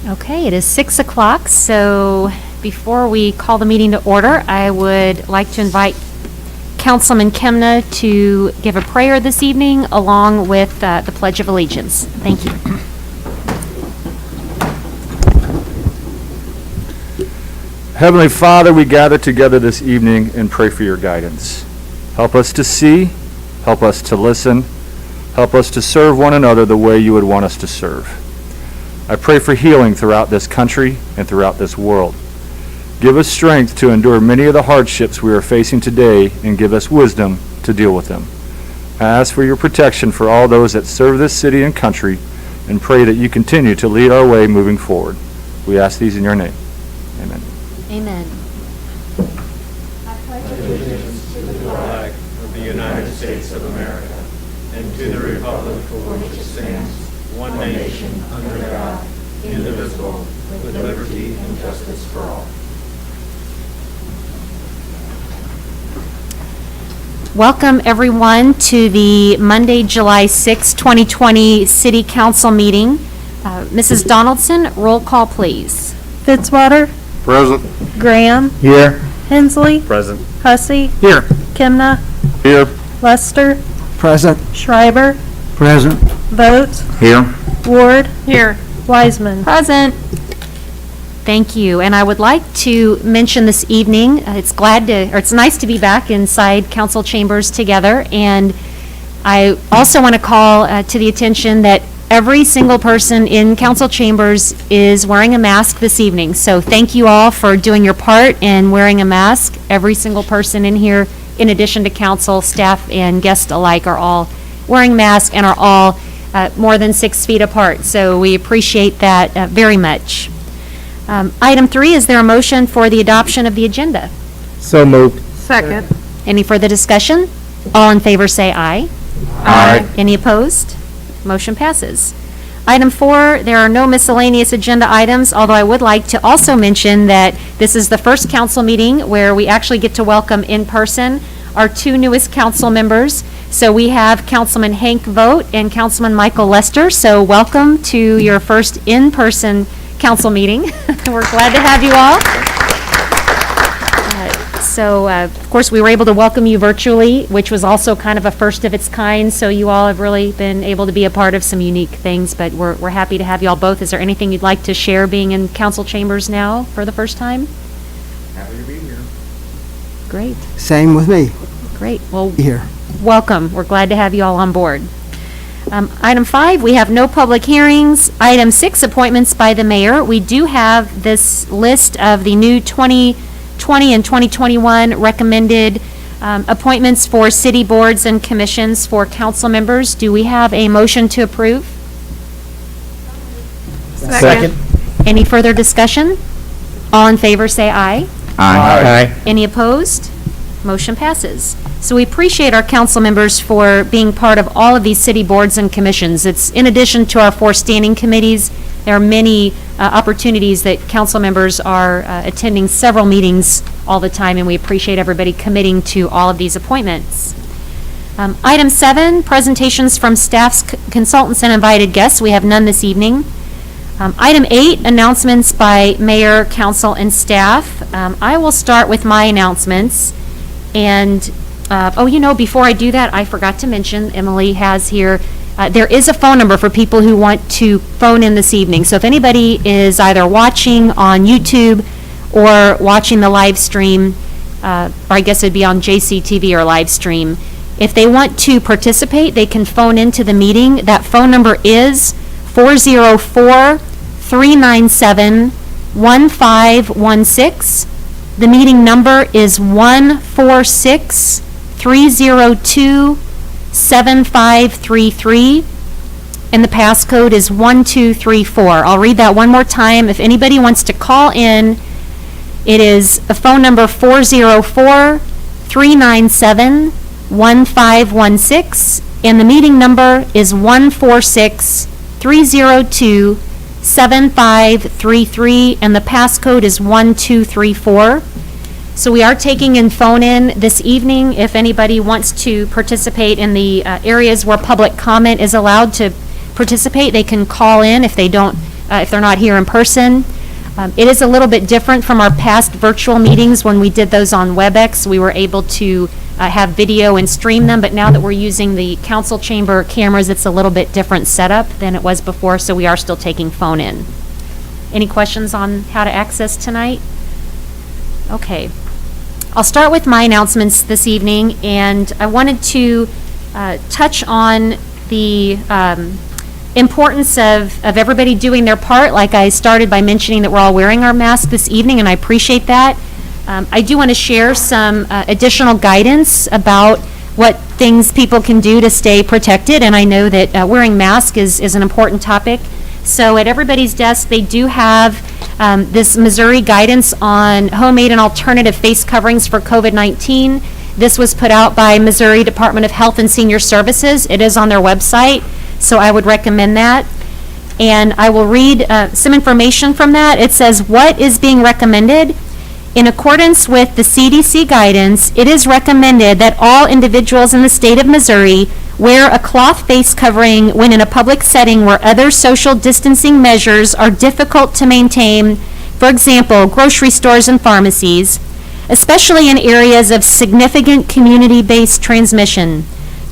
Okay, it is 6 o'clock, so before we call the meeting to order, I would like to invite Councilman Kemna to give a prayer this evening along with the Pledge of Allegiance. Thank you. Heavenly Father, we gather together this evening and pray for your guidance. Help us to see, help us to listen, help us to serve one another the way you would want us to serve. I pray for healing throughout this country and throughout this world. Give us strength to endure many of the hardships we are facing today and give us wisdom to deal with them. I ask for your protection for all those that serve this city and country and pray that you continue to lead our way moving forward. We ask these in your name. Amen. Amen. I pledge allegiance to the flag of the United States of America and to the republic for which it stands, one nation, under God, indivisible, with liberty and justice for all. Welcome, everyone, to the Monday, July 6, 2020 City Council meeting. Mrs. Donaldson, roll call, please. Fitzwater. Present. Graham. Here. Hensley. Present. Hussey. Here. Kimna. Here. Lester. Present. Schreiber. Present. Vogt. Here. Ward. Here. Wiseman. Present. Thank you. And I would like to mention this evening, it's nice to be back inside council chambers together. And I also want to call to the attention that every single person in council chambers is wearing a mask this evening. So thank you all for doing your part in wearing a mask. Every single person in here, in addition to council, staff, and guests alike, are all wearing masks and are all more than 6 feet apart. So we appreciate that very much. Item 3, is there a motion for the adoption of the agenda? So moved. Second. Any further discussion? All in favor say aye. Aye. Any opposed? Motion passes. Item 4, there are no miscellaneous agenda items, although I would like to also mention that this is the first council meeting where we actually get to welcome in person our 2 newest council members. So we have Councilman Hank Vogt and Councilman Michael Lester. So welcome to your first in-person council meeting. We're glad to have you all. Of course, we were able to welcome you virtually, which was also kind of a first of its kind. So you all have really been able to be a part of some unique things, but we're happy to have you all both. Is there anything you'd like to share being in council chambers now for the first time? Happy to be here. Great. Same with me. Great. Well, Here. welcome. We're glad to have you all on board. Item 5, we have no public hearings. Item 6, appointments by the mayor. We do have this list of the new 2020 and 2021 recommended appointments for city boards and commissions for council members. Do we have a motion to approve? Second. Any further discussion? All in favor say aye. Aye. Any opposed? Motion passes. So we appreciate our council members for being part of all of these city boards and commissions. It's in addition to our 4 standing committees, there are many opportunities that council members are attending several meetings all the time, and we appreciate everybody committing to all of these appointments. Item 7, presentations from staffs, consultants, and invited guests. We have none this evening. Item 8, announcements by mayor, council, and staff. I will start with my announcements. And, before I do that, I forgot to mention, Emily has here, there is a phone number for people who want to phone in this evening. So if anybody is either watching on YouTube or watching the live stream, or I guess it'd be on JCTV or live stream, if they want to participate, they can phone into the meeting. That phone number is 404-397-1516. The meeting number is 146-302-7533, and the passcode is 1234. I'll read that one more time. If anybody wants to call in, it is a phone number 404-397-1516, and the meeting number is 146-302-7533, and the passcode is 1234. So we are taking in phone-in this evening. If anybody wants to participate in the areas where public comment is allowed to participate, they can call in. If they don't if they're not here in person. It is a little bit different from our past virtual meetings. When we did those on WebEx, we were able to have video and stream them, but now that we're using the council chamber cameras, it's a little bit different setup than it was before, so we are still taking phone in. Any questions on how to access tonight? Okay. I'll start with my announcements this evening, and I wanted to touch on the importance of everybody doing their part. Like I started by mentioning that we're all wearing our masks this evening, and I appreciate that. I do want to share some additional guidance about what things people can do to stay protected, and I know that wearing masks is an important topic. So at everybody's desk, they do have this Missouri guidance on homemade and alternative face coverings for COVID-19. This was put out by Missouri Department of Health and Senior Services. It is on their website, so I would recommend that. And I will read some information from that. It says, what is being recommended? In accordance with the CDC guidance, it is recommended that all individuals in the state of Missouri wear a cloth face covering when in a public setting where other social distancing measures are difficult to maintain, for example, grocery stores and pharmacies, especially in areas of significant community-based transmission.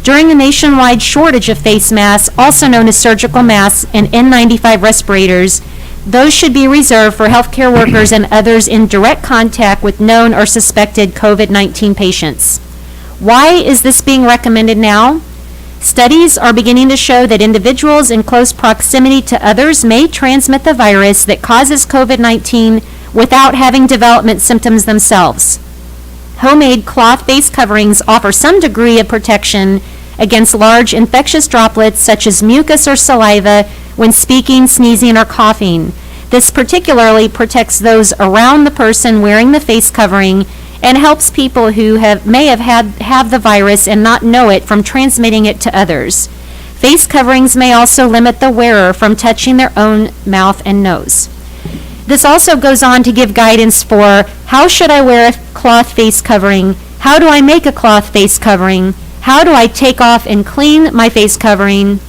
During the nationwide shortage of face masks, also known as surgical masks and N95 respirators, those should be reserved for healthcare workers and others in direct contact with known or suspected COVID-19 patients. Why is this being recommended now? Studies are beginning to show that individuals in close proximity to others may transmit the virus that causes COVID-19 without having development symptoms themselves. Homemade cloth face coverings offer some degree of protection against large infectious droplets such as mucus or saliva when speaking, sneezing, or coughing. This particularly protects those around the person wearing the face covering and helps people who may have the virus and not know it from transmitting it to others. Face coverings may also limit the wearer from touching their own mouth and nose. This also goes on to give guidance for how should I wear a cloth face covering? How do I make a cloth face covering? How do I take off and clean my face covering?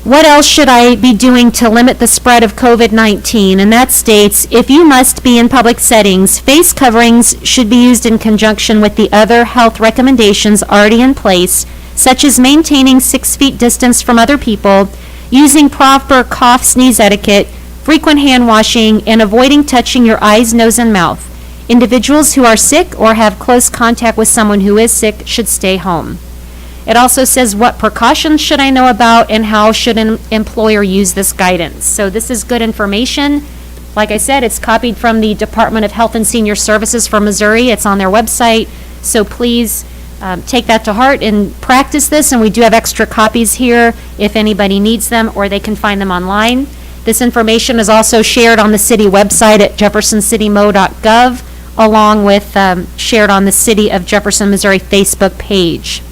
What else should I be doing to limit the spread of COVID-19? And that states, if you must be in public settings, face coverings should be used in conjunction with the other health recommendations already in place, such as maintaining 6 feet distance from other people, using proper cough sneeze etiquette, frequent hand washing, and avoiding touching your eyes, nose, and mouth. Individuals who are sick or have close contact with someone who is sick should stay home. It also says what precautions should I know about and how should an employer use this guidance. So this is good information. Like I said, it's copied from the Department of Health and Senior Services for Missouri. It's on their website. So please take that to heart and practice this. And we do have extra copies here if anybody needs them, or they can find them online. This information is also shared on the city website at jeffersoncitymo.gov, along with shared on the City of Jefferson, Missouri Facebook page.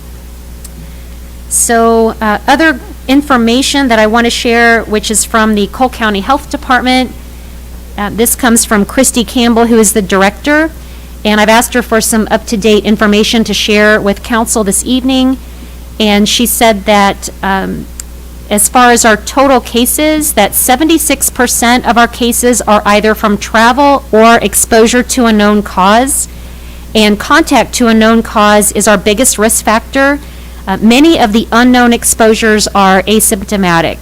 So other information that I want to share, which is from the Cole County Health Department. This comes from Christy Campbell, who is the director, and I've asked her for some up-to-date information to share with council this evening. And she said that as far as our total cases, that 76% of our cases are either from travel or exposure to a known cause, and contact to a known cause is our biggest risk factor. Many of the unknown exposures are asymptomatic.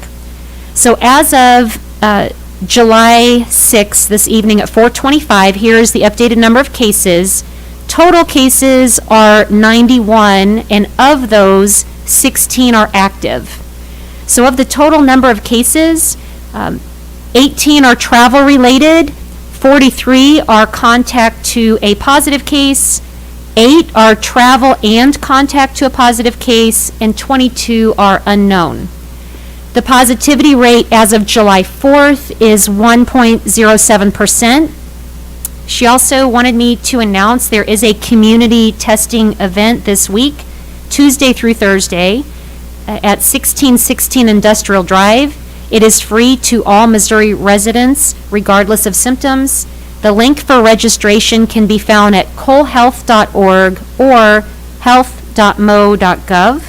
So as of July 6th, this evening at 4:25, here is the updated number of cases. Total cases are 91, and of those, 16 are active. So of the total number of cases, 18 are travel related, 43 are contact to a positive case, 8 are travel and contact to a positive case, and 22 are unknown. The positivity rate as of July 4th is 1.07%. She also wanted me to announce there is a community testing event this week, Tuesday through Thursday, at 1616 Industrial Drive. It is free to all Missouri residents, regardless of symptoms. The link for registration can be found at colehealth.org or health.mo.gov.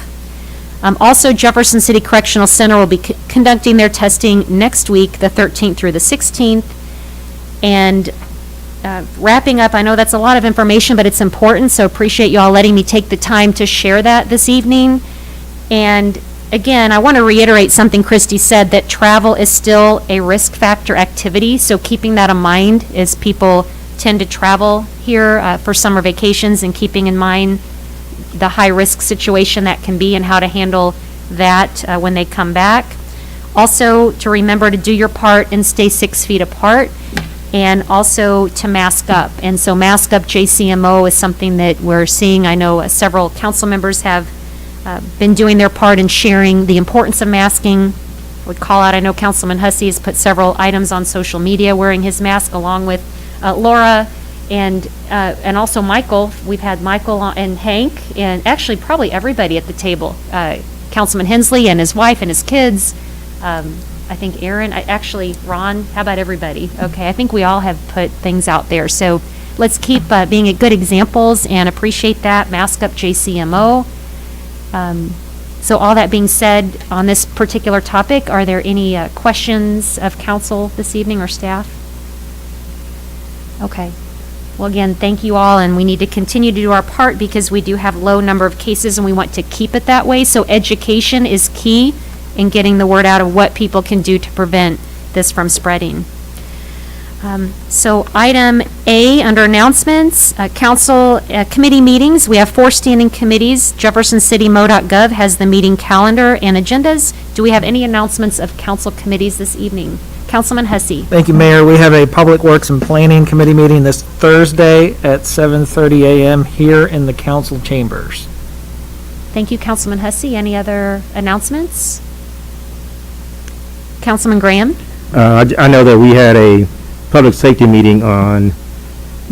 Also, Jefferson City Correctional Center will be conducting their testing next week, the 13th through the 16th. And wrapping up, I know that's a lot of information, but it's important, so appreciate you all letting me take the time to share that this evening. And again, I want to reiterate something Christy said, that travel is still a risk factor activity, so keeping that in mind as people tend to travel here for summer vacations, and keeping in mind the high-risk situation that can be and how to handle that when they come back. Also, to remember to do your part and stay 6 feet apart, and also to mask up. And so Mask Up JCMO is something that we're seeing. I know several council members have been doing their part in sharing the importance of masking. I would call out, I know Councilman Hussey has put several items on social media wearing his mask, along with Laura and also Michael. We've had Michael and Hank, and actually probably everybody at the table. Councilman Hensley and his wife and his kids. I think Aaron, actually Ron, how about everybody? Okay, I think we all have put things out there. So let's keep being good examples and appreciate that. Mask Up JCMO. So all that being said on this particular topic, are there any questions of council this evening or staff? Okay. Well, again, thank you all, and we need to continue to do our part because we do have low number of cases and we want to keep it that way. So education is key in getting the word out of what people can do to prevent this from spreading. So item A under announcements, council committee meetings. We have 4 standing committees. Jefferson City Mo.gov has the meeting calendar and agendas. Do we have any announcements of council committees this evening? Councilman Hussey. Thank you, Mayor. We have a Public Works and Planning Committee meeting this Thursday at 7:30 a.m. here in the council chambers. Thank you, Councilman Hussey. Any other announcements? Councilman Graham? I know that we had a public safety meeting on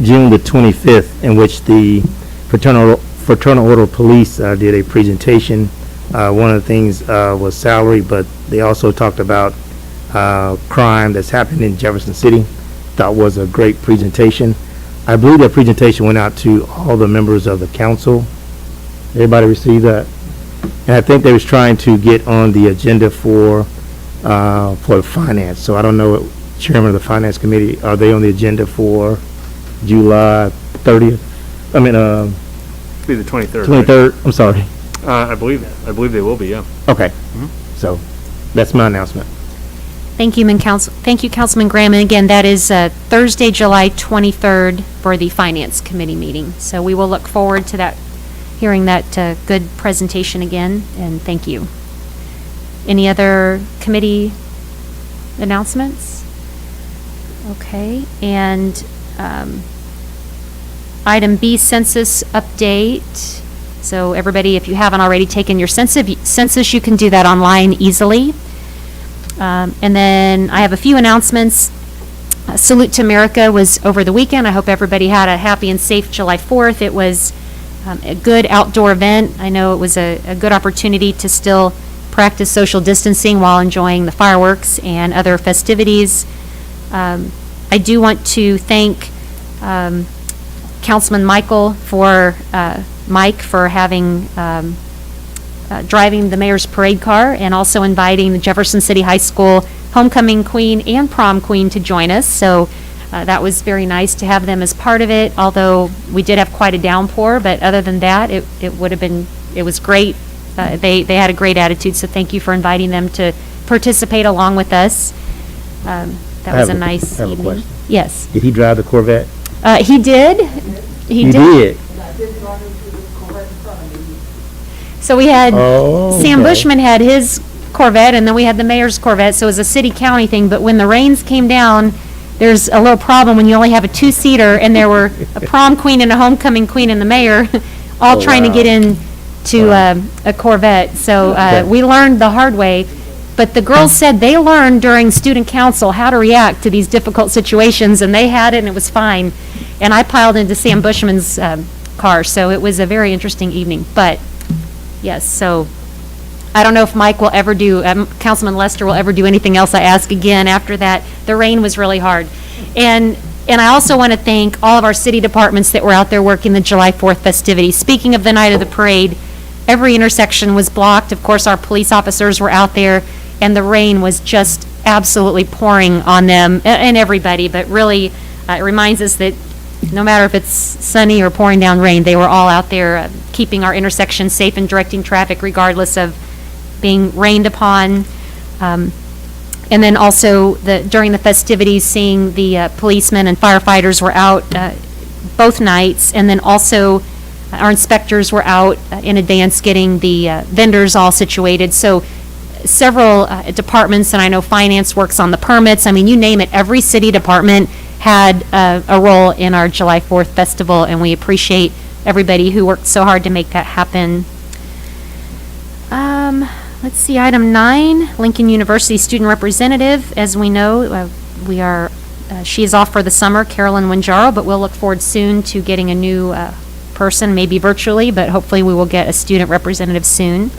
June the 25th in which the Fraternal Order Police did a presentation. One of the things was salary, but they also talked about crime that's happened in Jefferson City. That was a great presentation. I believe that presentation went out to all the members of the council. Everybody received that? And I think they was trying to get on the agenda for finance. So I don't know, Chairman of the Finance Committee, are they on the agenda for July 30th? I mean, Be the 23rd. 23rd, I'm sorry. I believe they will be, yeah. Okay, so that's my announcement. Thank you, Councilman Graham. And again, that is Thursday, July 23rd for the Finance Committee meeting. So we will look forward to that, hearing that good presentation again, and thank you. Any other committee announcements? Okay, and item B, census update. So everybody, if you haven't already taken your census, you can do that online easily. And then I have a few announcements. Salute to America was over the weekend. I hope everybody had a happy and safe July 4th. It was a good outdoor event. I know it was a good opportunity to still practice social distancing while enjoying the fireworks and other festivities. I do want to thank Councilman Mike for having driving the mayor's parade car, and also inviting the Jefferson City High School homecoming queen and prom queen to join us. So that was very nice to have them as part of it, although we did have quite a downpour, but other than that, it was great. They had a great attitude, so thank you for inviting them to participate along with us. That was a nice evening. I have a question. Yes. Did he drive the Corvette? He did. He did. So we had, Oh, Sam okay. Bushman had his Corvette, and then we had the mayor's Corvette, so it was a city-county thing. But when the rains came down, there's a little problem when you only have a 2-seater, and there were a prom queen and a homecoming queen and the mayor all Oh, trying to wow. get in to a Corvette. So we learned the hard way. But the girls said they learned during student council how to react to these difficult situations, and they had it, and it was fine. And I piled into Sam Bushman's car, so it was a very interesting evening. But, yes, so I don't know if Mike will ever do, Councilman Lester will ever do anything else I ask again after that. The rain was really hard. And I also want to thank all of our city departments that were out there working the July 4th festivities. Speaking of the night of the parade, every intersection was blocked. Of course, our police officers were out there, and the rain was just absolutely pouring on them and everybody, but really, it reminds us that no matter if it's sunny or pouring down rain, they were all out there keeping our intersections safe and directing traffic regardless of being rained upon. And then also, during the festivities, seeing the policemen and firefighters were out both nights, and then also our inspectors were out in advance getting the vendors all situated. So several departments, and I know finance works on the permits, I mean, you name it, every city department had a role in our July 4th festival, and we appreciate everybody who worked so hard to make that happen. Let's see, item 9, Lincoln University Student Representative. As we know, she is off for the summer, Carolyn Winjaro, but we'll look forward soon to getting a new person, maybe virtually, but hopefully we will get a student representative soon.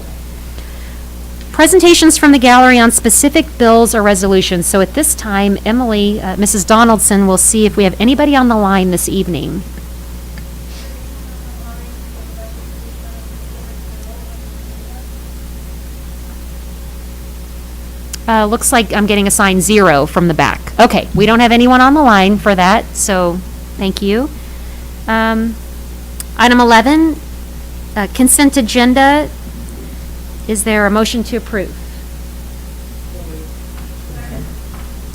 Presentations from the gallery on specific bills or resolutions. So at this time, Emily, Mrs. Donaldson, will see if we have anybody on the line this evening. Looks like I'm getting assigned 0 from the back. Okay, we don't have anyone on the line for that, so thank you. Item 11, consent agenda. Is there a motion to approve?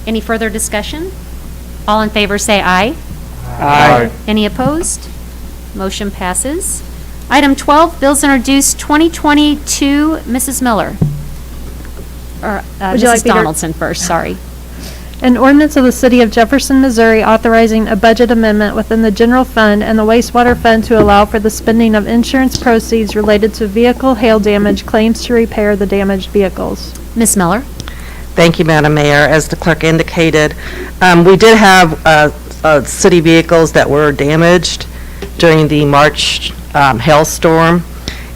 Any further discussion? All in favor say aye. Aye. Any opposed? Motion passes. Item 12, bills introduced 2022. Mrs. Miller. Or Would you like Mrs. me to- Donaldson first, sorry. An ordinance of the City of Jefferson, Missouri authorizing a budget amendment within the general fund and the wastewater fund to allow for the spending of insurance proceeds related to vehicle hail damage claims to repair the damaged vehicles. Ms. Miller? Thank you, Madam Mayor. As the clerk indicated, we did have city vehicles that were damaged during the March hailstorm,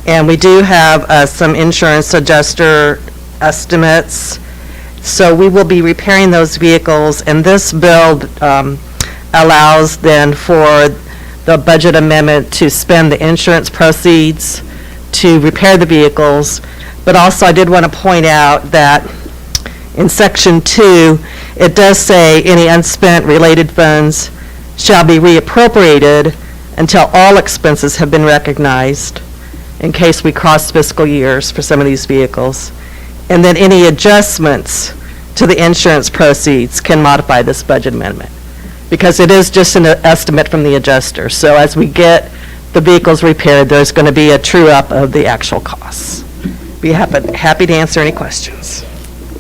and we do have some insurance adjuster estimates. So we will be repairing those vehicles, and this bill allows then for the budget amendment to spend the insurance proceeds to repair the vehicles. But also, I did want to point out that in Section 2, it does say any unspent related funds shall be reappropriated until all expenses have been recognized in case we cross fiscal years for some of these vehicles. And then any adjustments to the insurance proceeds can modify this budget amendment, because it is just an estimate from the adjuster. So as we get the vehicles repaired, there's going to be a true-up of the actual costs. Be happy to answer any questions.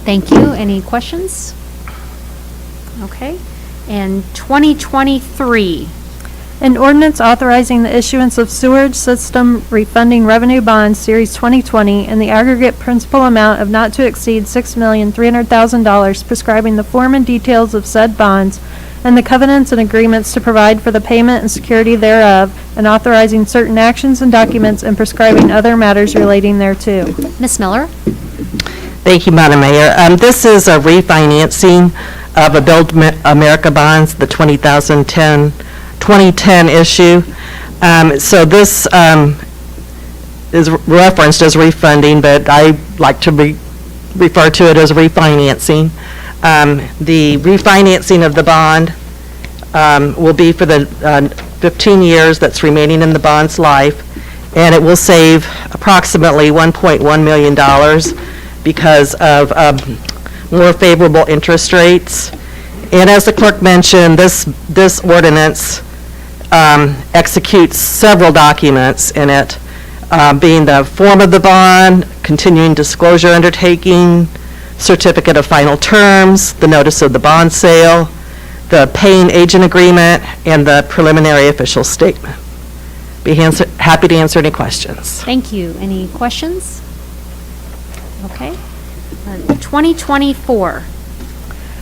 Thank you. Any questions? Okay. And 2023. An ordinance authorizing the issuance of sewerage system refunding revenue bonds, Series 2020, in the aggregate principal amount of not to exceed $6,300,000, prescribing the form and details of said bonds, and the covenants and agreements to provide for the payment and security thereof, and authorizing certain actions and documents and prescribing other matters relating thereto. Ms. Miller? Thank you, Madam Mayor. This is a refinancing of a Build America bonds, the 2010 issue. So this is referenced as refunding, but I like to refer to it as refinancing. The refinancing of the bond will be for the 15 years that's remaining in the bond's life, and it will save approximately $1.1 million because of more favorable interest rates. And as the clerk mentioned, this ordinance executes several documents in it, being the form of the bond, continuing disclosure undertaking, certificate of final terms, the notice of the bond sale, the paying agent agreement, and the preliminary official statement. Be happy to answer any questions. Thank you. Any questions? Okay. 2024.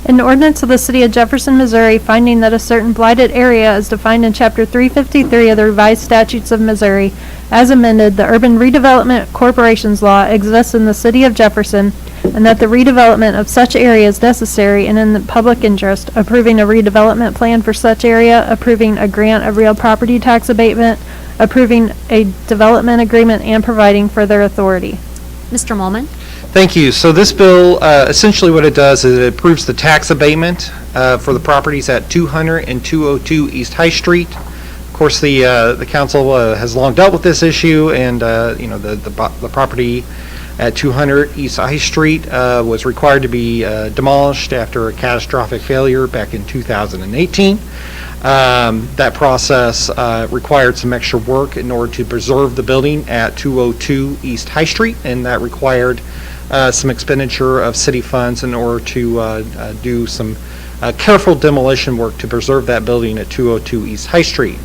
An ordinance of the City of Jefferson, Missouri, finding that a certain blighted area as defined in Chapter 353 of the Revised Statutes of Missouri, as amended, the Urban Redevelopment Corporations Law exists in the City of Jefferson, and that the redevelopment of such area is necessary and in the public interest, approving a redevelopment plan for such area, approving a grant of real property tax abatement, approving a development agreement and providing further authority. Mr. Molman. Thank you. So this bill, essentially what it does is it approves the tax abatement for the properties at 200 and 202 East High Street. Of course, the council has long dealt with this issue, and the property at 200 East High Street was required to be demolished after a catastrophic failure back in 2018. That process required some extra work in order to preserve the building at 202 East High Street, and that required some expenditure of city funds in order to do some careful demolition work to preserve that building at 202 East High Street.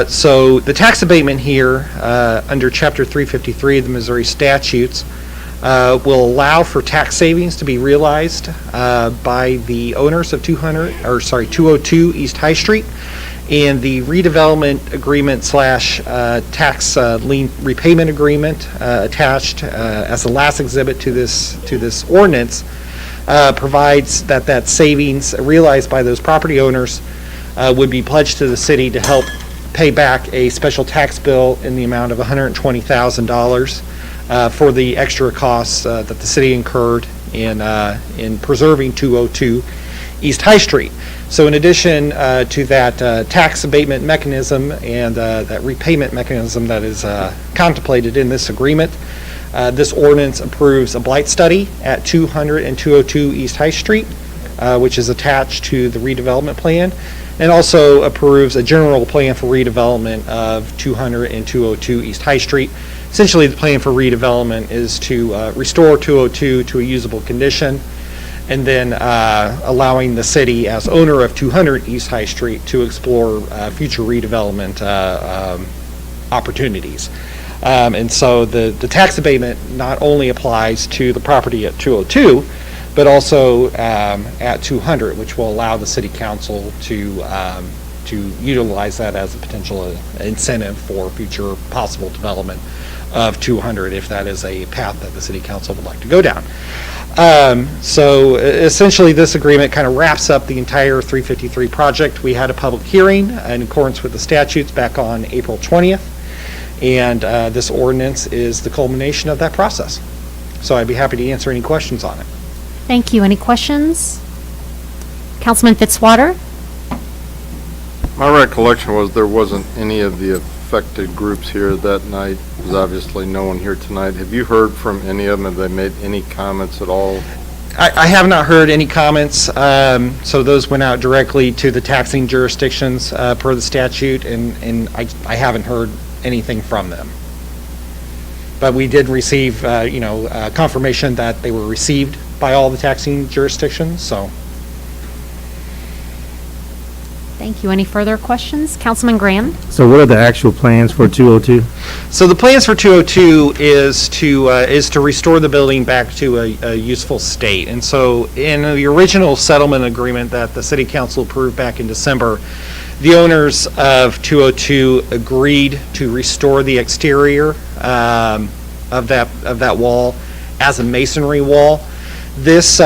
So the tax abatement here under Chapter 353 of the Missouri statutes will allow for tax savings to be realized by the owners of 202 East High Street, and the redevelopment agreement / tax lien repayment agreement attached as the last exhibit to this ordinance provides that savings realized by those property owners would be pledged to the city to help pay back a special tax bill in the amount of $120,000 for the extra costs that the city incurred in preserving 202 East High Street. So in addition to that tax abatement mechanism and that repayment mechanism that is contemplated in this agreement, this ordinance approves a blight study at 200 and 202 East High Street, which is attached to the redevelopment plan, and also approves a general plan for redevelopment of 200 and 202 East High Street. Essentially, the plan for redevelopment is to restore 202 to a usable condition, and then allowing the city as owner of 200 East High Street to explore future redevelopment opportunities. And so the tax abatement not only applies to the property at 202, but also at 200, which will allow the city council to utilize that as a potential incentive for future possible development of 200, if that is a path that the city council would like to go down. So essentially, this agreement kind of wraps up the entire 353 project. We had a public hearing in accordance with the statutes back on April 20th, and this ordinance is the culmination of that process. So I'd be happy to answer any questions on it. Thank you. Any questions? Councilman Fitzwater? My recollection was there wasn't any of the affected groups here that night. There's obviously no one here tonight. Have you heard from any of them? Have they made any comments at all? I have not heard any comments. So those went out directly to the taxing jurisdictions per the statute, and I haven't heard anything from them. But we did receive, confirmation that they were received by all the taxing jurisdictions, so. Thank you. Any further questions? Councilman Graham? So what are the actual plans for 202? So the plans for 202 is to restore the building back to a useful state. And so in the original settlement agreement that the city council approved back in December, the owners of 202 agreed to restore the exterior of that wall as a masonry wall. This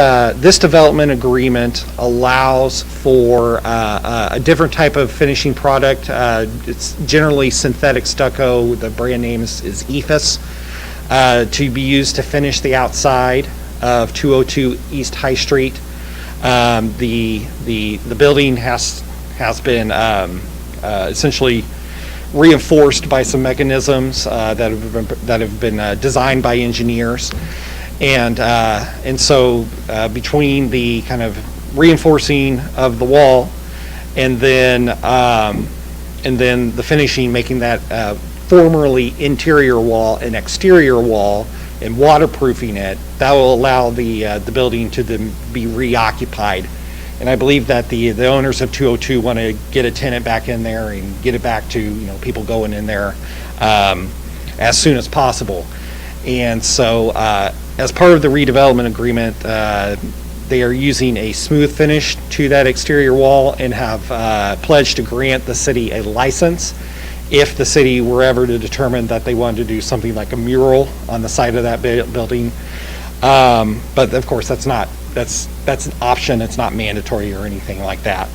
development agreement allows for a different type of finishing product. It's generally synthetic stucco. The brand name is EFIS, to be used to finish the outside of 202 East High Street. The building has been essentially reinforced by some mechanisms that have been designed by engineers. And so between the kind of reinforcing of the wall and then the finishing, making that formerly interior wall an exterior wall and waterproofing it, that will allow the building to then be reoccupied. And I believe that the owners of 202 want to get a tenant back in there and get it back to people going in there as soon as possible. And so as part of the redevelopment agreement, they are using a smooth finish to that exterior wall and have pledged to grant the city a license if the city were ever to determine that they wanted to do something like a mural on the side of that building. But of course, that's an option. It's not mandatory or anything like that.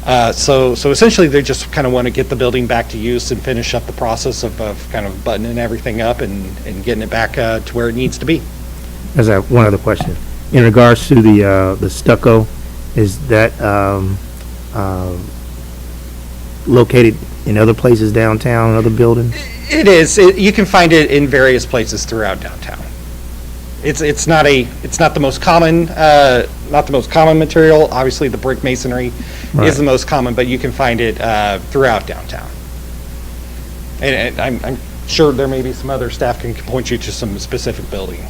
So essentially, they just kind of want to get the building back to use and finish up the process of kind of buttoning everything up and getting it back to where it needs to be. There's one other question. In regards to the stucco, is that located in other places downtown, other buildings? It is. You can find it in various places throughout downtown. It's not the most common material. Obviously, the brick masonry Right. is the most common, but you can find it throughout downtown. And I'm sure there may be some other staff can point you to some specific buildings.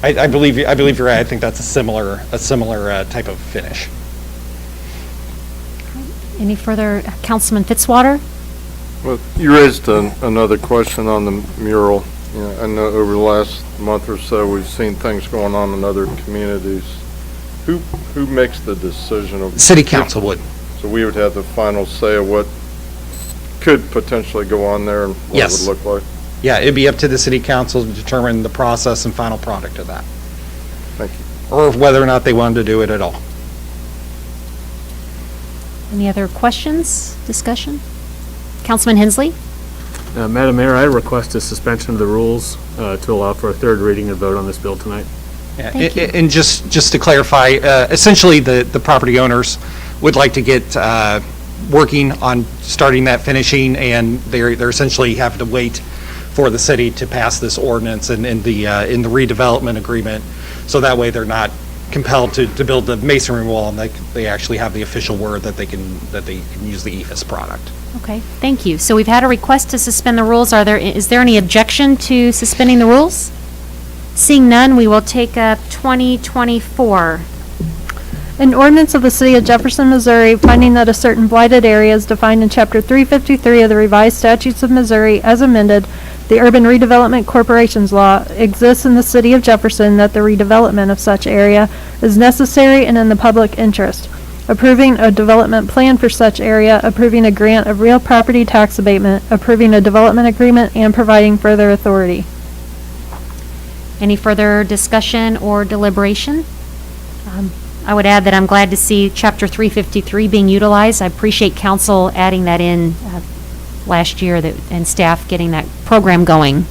I believe you're right. I think that's a similar type of finish. Any further, Councilman Fitzwater? Well, you raised another question on the mural. You know, I know over the last month or so, we've seen things going on in other communities. Who makes the decision of? City council would. So we would have the final say of what could potentially go on there and what Yes. it would look like? Yeah, it'd be up to the city council to determine the process and final product of that, Thank you. or whether or not they wanted to do it at all. Any other questions, discussion? Councilman Hensley? Madam Mayor, I request a suspension of the rules to allow for a third reading and vote on this bill tonight. Yeah, Thank you. And just to clarify, essentially, the property owners would like to get working on starting that finishing, and they're essentially having to wait for the city to pass this ordinance and in the redevelopment agreement, so that way they're not compelled to build the masonry wall, and they actually have the official word that they can use the EFS product. Okay, thank you. So we've had a request to suspend the rules. Is there any objection to suspending the rules? Seeing none, we will take up 2024. An ordinance of the City of Jefferson, Missouri, finding that a certain blighted area is defined in Chapter 353 of the Revised Statutes of Missouri as amended, the Urban Redevelopment Corporations Law, exists in the City of Jefferson, that the redevelopment of such area is necessary and in the public interest. Approving a development plan for such area, approving a grant of real property tax abatement, approving a development agreement, and providing further authority. Any further discussion or deliberation? I would add that I'm glad to see Chapter 353 being utilized. I appreciate council adding that in last year and staff getting that program going.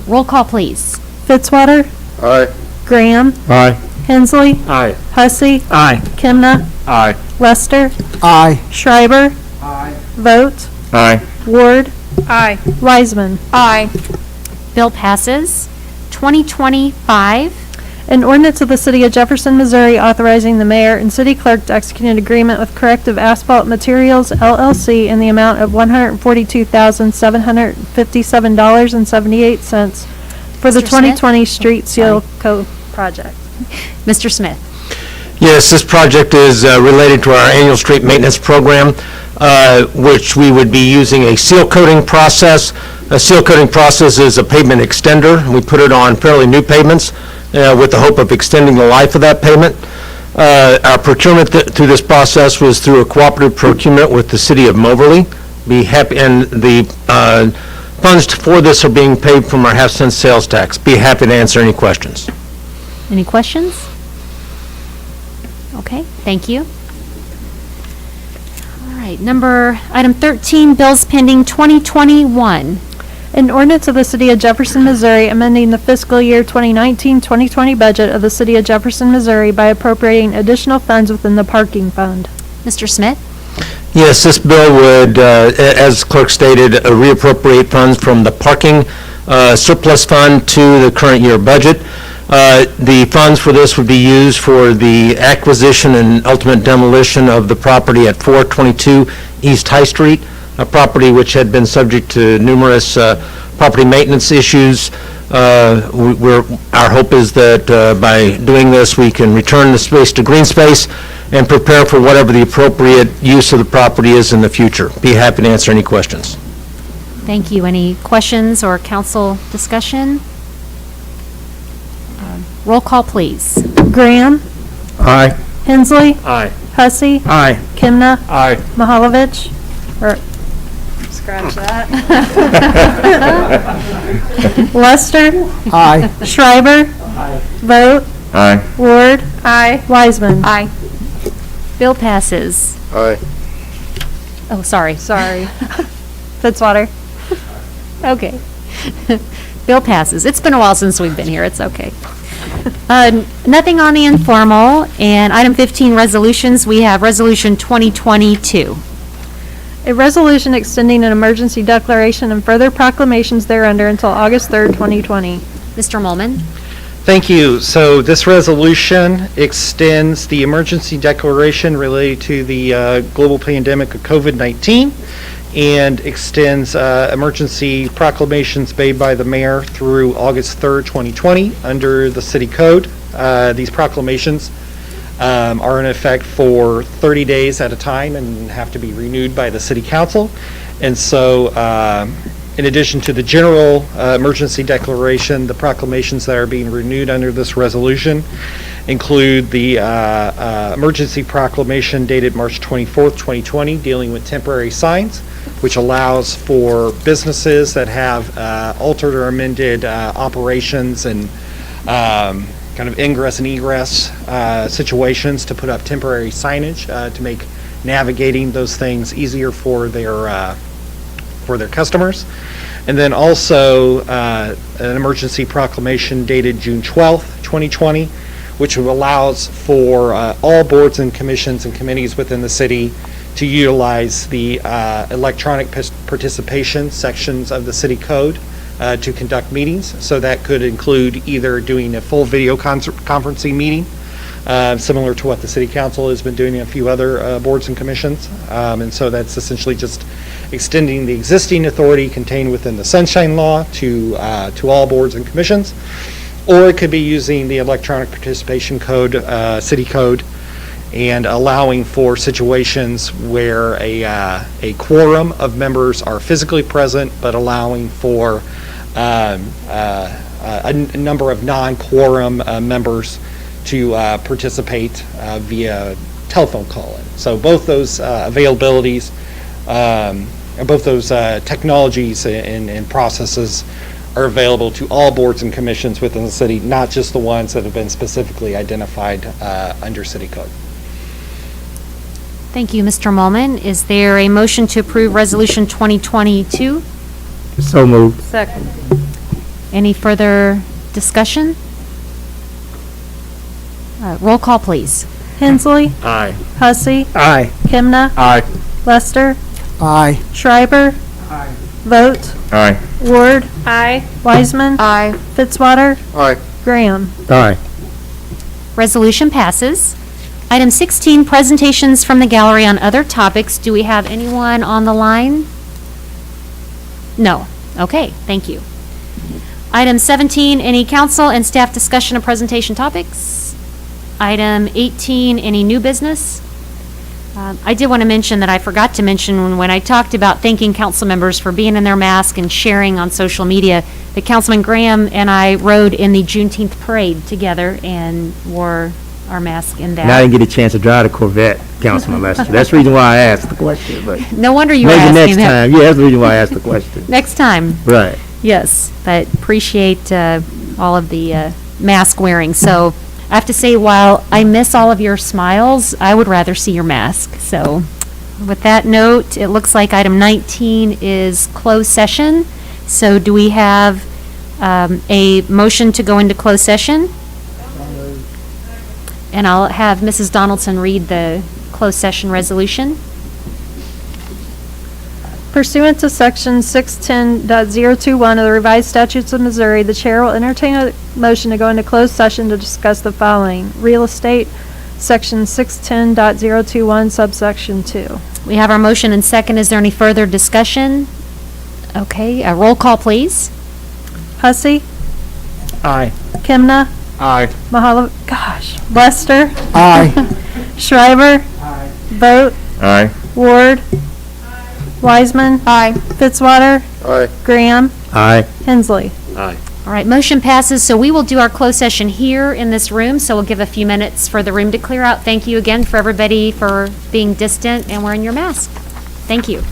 Roll call, please. Fitzwater, Aye. Graham, Aye. Hensley, Aye. Hussey, Aye. Kimna, Aye. Lester, Aye. Schreiber, Vogt, Aye. Ward, Wiseman. Bill passes. 2025. An ordinance of the City of Jefferson, Missouri, authorizing the mayor and city clerk to execute an agreement with Corrective Asphalt Materials, LLC, in the amount of $142,757.78 for the Mr. Smith? 2020 Street Seal Coat project. Mr. Smith. Yes, this project is related to our annual street maintenance program, which we would be using a seal coating process. A seal coating process is a pavement extender. We put it on fairly new pavements with the hope of extending the life of that pavement. Our procurement through this process was through a cooperative procurement with the city of Moberly. Be happy, and the funds for this are being paid from our half-cent sales tax. Be happy to answer any questions. Any questions? Okay, thank you. All right, item 13, bills pending 2021. An ordinance of the City of Jefferson, Missouri, amending the fiscal year 2019-2020 budget of the City of Jefferson, Missouri by appropriating additional funds within the parking fund. Mr. Smith? Yes, this bill would, as clerk stated, reappropriate funds from the parking surplus fund to the current year budget. The funds for this would be used for the acquisition and ultimate demolition of the property at 422 East High Street, a property which had been subject to numerous property maintenance issues. Our hope is that by doing this, we can return the space to green space and prepare for whatever the appropriate use of the property is in the future. Be happy to answer any questions. Thank you. Any questions or council discussion? Roll call, please. Graham, Aye. Hensley, Aye. Hussey, Aye. Kimna, Aye. Mahalovich, or, Scratch that. Lester? Aye. Schreiber? Vote? Aye. Ward? Aye. Wiseman? Aye. Bill passes. Aye. Oh, sorry. Sorry. Fitzwater? Okay. Bill passes. It's been a while since we've been here. It's okay. Nothing on the informal. And item 15, resolutions. We have Resolution 2022. A resolution extending an emergency declaration and further proclamations thereunder until August 3rd, 2020. Mr. Molman. Thank you. So this resolution extends the emergency declaration related to the global pandemic of COVID-19 and extends emergency proclamations made by the mayor through August 3rd, 2020 under the city code. These proclamations are in effect for 30 days at a time and have to be renewed by the city council. And so in addition to the general emergency declaration, the proclamations that are being renewed under this resolution include the emergency proclamation dated March 24th, 2020, dealing with temporary signs, which allows for businesses that have altered or amended operations and kind of ingress and egress situations to put up temporary signage to make navigating those things easier for their customers. And then also an emergency proclamation dated June 12th, 2020, which allows for all boards and commissions and committees within the city to utilize the electronic participation sections of the city code to conduct meetings. So that could include either doing a full video conferencing meeting, similar to what the city council has been doing in a few other boards and commissions. And so that's essentially just extending the existing authority contained within the Sunshine Law to all boards and commissions. Or it could be using the electronic participation code, city code, and allowing for situations where a quorum of members are physically present, but allowing for a number of non-quorum members to participate via telephone call-in. So both those availabilities, both those technologies and processes are available to all boards and commissions within the city, not just the ones that have been specifically identified under city code. Thank you, Mr. Molman. Is there a motion to approve Resolution 2022? So moved. Second. Any further discussion? Roll call, please. Hensley? Aye. Hussey? Aye. Kimna? Aye. Lester? Aye. Schreiber? Vote? Aye. Ward? Aye. Wiseman? Aye. Fitzwater? Aye. Graham? Aye. Resolution passes. Item 16, presentations from the gallery on other topics. Do we have anyone on the line? No. Okay, thank you. Item 17, any council and staff discussion of presentation topics? Item 18, any new business? I did want to mention that I forgot to mention when I talked about thanking council members for being in their mask and sharing on social media, that Councilman Graham and I rode in the Juneteenth parade together and wore our mask in that. And I didn't get a chance to drive the Corvette, Councilman Lester. That's the reason why I asked the question, but No wonder you were maybe asking next that. time. Yeah, that's the reason why I asked the question. Next time, Right. yes, but appreciate all of the mask wearing. So I have to say, while I miss all of your smiles, I would rather see your mask. So with that note, it looks like item 19 is closed session. So do we have a motion to go into closed session? And I'll have Mrs. Donaldson read the closed session resolution. Pursuant to Section 610.021 of the revised statutes of Missouri, the chair will entertain a motion to go into closed session to discuss the following: real estate, Section 610.021, subsection 2. We have our motion and second. Is there any further discussion? Okay, a roll call, please. Hussey? Aye. Kimna? Aye. Mahalo, Lester? Aye. Schreiber? Vote? Aye. Ward? Wiseman? Aye. Fitzwater? Aye. Graham? Aye. Hensley? Aye. All right, motion passes, so we will do our closed session here in this room, so we'll give a few minutes for the room to clear out. Thank you again for everybody for being distant and wearing your mask. Thank you.